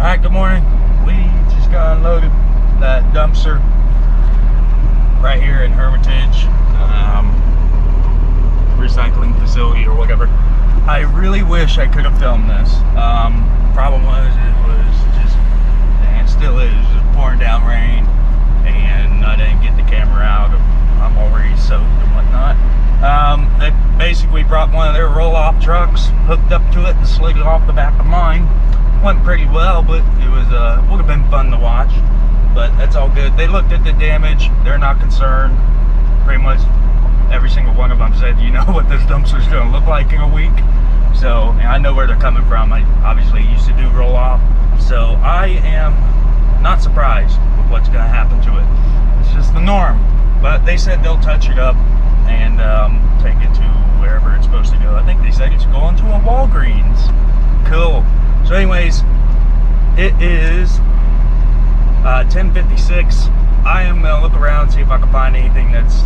Alright, good morning. We just got unloaded that dumpster right here in Hermitage recycling facility or whatever. I really wish I could have filmed this. Problem was it was just, and still is, just pouring down rain, and I didn't get the camera out. I'm already soaked and whatnot. They basically brought one of their roll-off trucks, hooked up to it and slid it off the back of mine. Went pretty well, but it was would have been fun to watch, but that's all good. They looked at the damage, they're not concerned. Pretty much every single one of them said, you know what this dumpster's going to look like in a week. So, and I know where they're coming from. I obviously used to do roll off, so I am not surprised with what's going to happen to it. It's just the norm. But they said they'll touch it up and take it to wherever it's supposed to go. I think they said it's going to a Walgreens. Cool. So anyways, it is 10:56. I am going to look around, see if I can find anything that's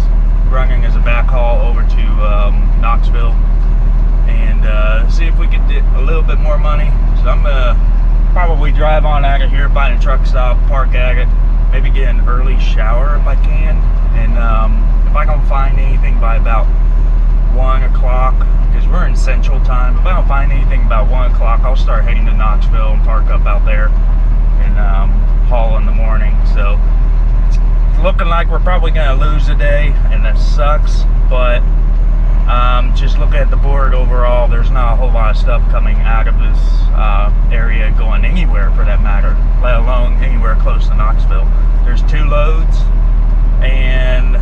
running as a backhaul over to Knoxville, and see if we can get a little bit more money. So I'm going to probably drive on out of here, find a truck stop, park at it, maybe get an early shower if I can, and if I don't find anything by about 1 o'clock, because we're in Central Time, if I don't find anything about 1 o'clock, I'll start heading to Knoxville and park up out there and haul in the morning. So it's looking like we're probably going to lose a day, and that sucks, but just looking at the board overall, there's not a whole lot of stuff coming out of this area going anywhere for that matter, let alone anywhere close to Knoxville. There's 2 loads, and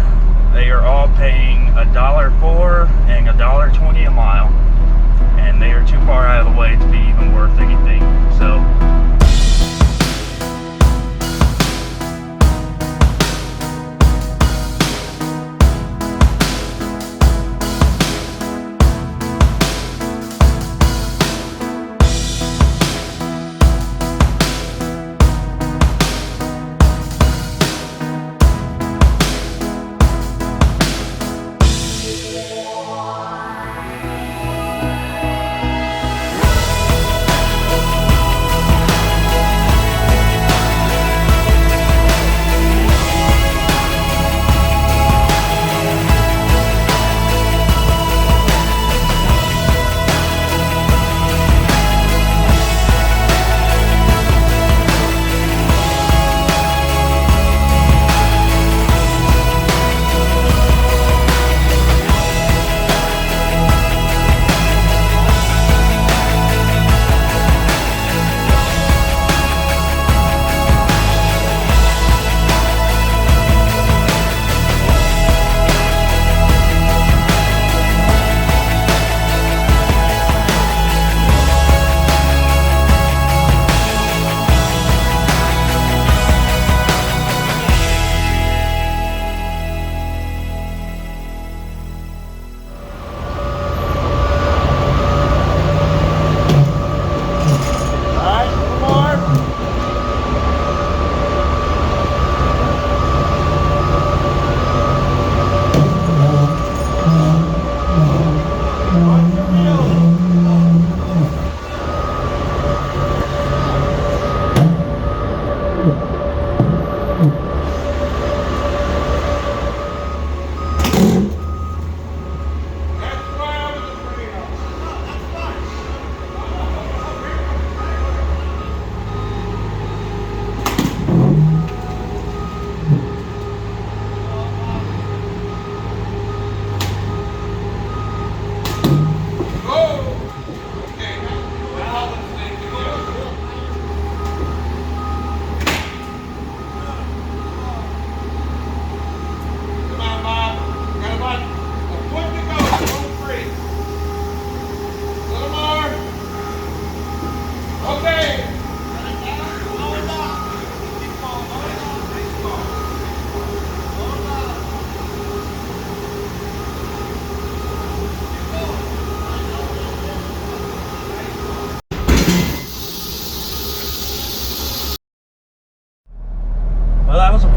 they are all paying $1.04 and $1.20 a mile, and they are too far out of the way to be even worth anything. So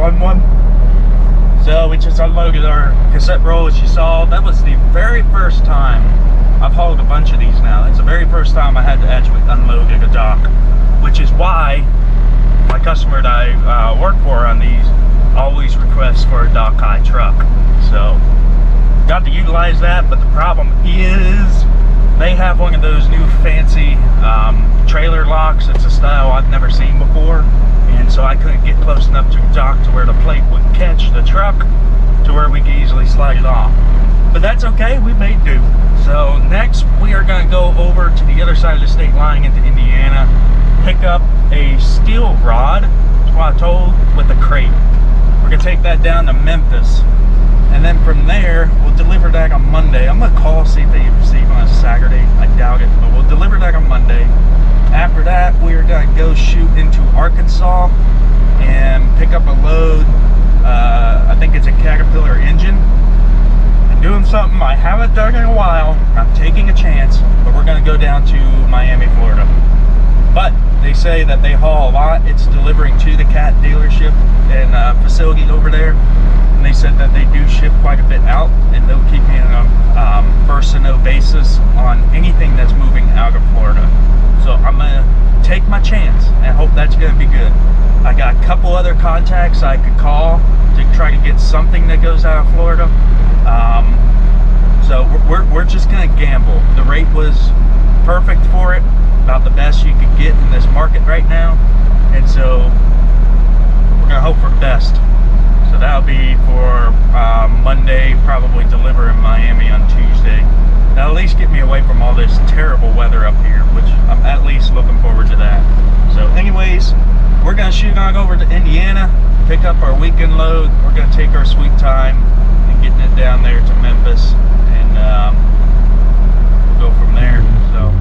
fun one. So we just unloaded our cassette roll, as you saw. That was the very first time. I've hauled a bunch of these now. It's the very first first time I had to actually unload at a dock, which is why my customer that I work for on these always requests for a dock high truck. So got to utilize that, but the problem is they have one of those new fancy trailer locks. It's a style I've never seen before, and so I couldn't get close enough to the dock to where the plate would catch the truck to where we could easily slide it off. But that's okay, we made do. So next we are going to go over to the other side of the state line into Indiana, pick up a steel rod, that's what I told, with a crate. We're going to take that down to Memphis, and then from there we'll deliver that on Monday. I'm going to call, see if they receive on a Saturday. I doubt it, but we'll deliver that on Monday. After that we're going to go shoot into Arkansas and pick up a load. I think it's a Caterpillar engine. Doing something I haven't done in a while. I'm taking a chance, but we're going to go down to Miami, Florida. But they say that they haul a lot. It's delivering to the Cat dealership and facility over there, and they said that they do ship quite a bit out, and they'll keep me on a first to know basis on anything that's moving out of Florida. So I'm going to take my chance and hope that's going to be good. I got a couple other contacts I could call to try to get something that goes out of Florida. So we're just gonna gamble. The rate was perfect for it, about the best you could get in this market right now, and so we're gonna hope for the best. So that'll be for Monday, probably deliver in Miami on Tuesday. That'll at least get me away from all this terrible weather up here, which I'm at least looking forward to that. So anyways, we're gonna shoot on over to Indiana, pick up our weekend load. We're gonna take our sweet time and getting it down there to Memphis, and we'll go from there. So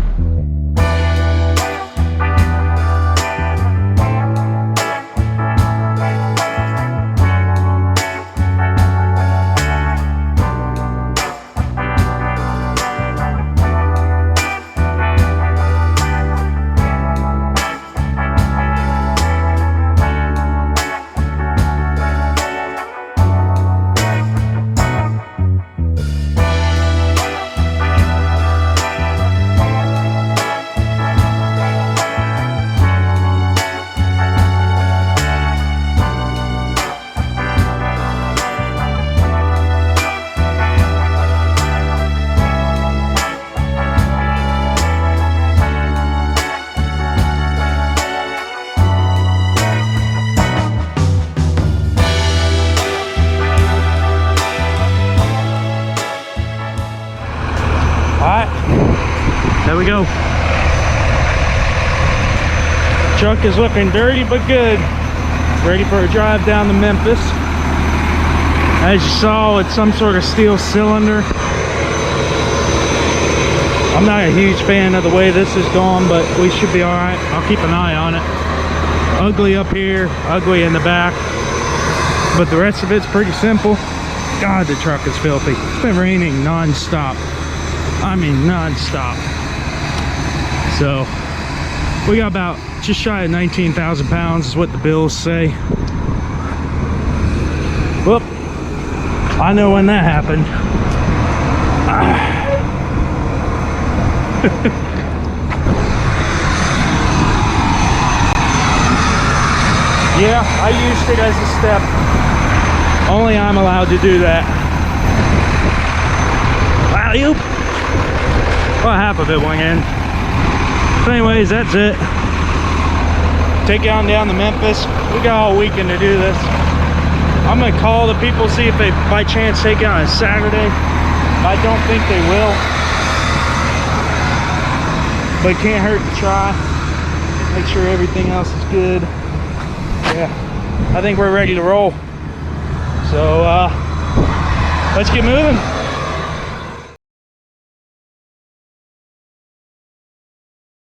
there we go. Truck is looking dirty but good. Ready for a drive down to Memphis. As you saw, it's some sort of steel cylinder. I'm not a huge fan of the way this is going, but we should be alright. I'll keep an eye on it. Ugly up here, ugly in the back, but the rest of it's pretty simple. God, the truck is filthy. It's been raining non-stop. I mean non-stop. So we got about just shy of 19,000 pounds is what the bills say. Whoop, I know when that happened. Yeah, I used it as a step. Only I'm allowed to do that. Alley-oop. Well, half of it went in. So anyways, that's it. Take it on down to Memphis. We got all weekend to do this. I'm gonna call the people, see if they by chance take it on a Saturday. I don't think they will, but it can't hurt to try. Make sure everything else is good. Yeah, I think we're ready to roll. So let's get moving.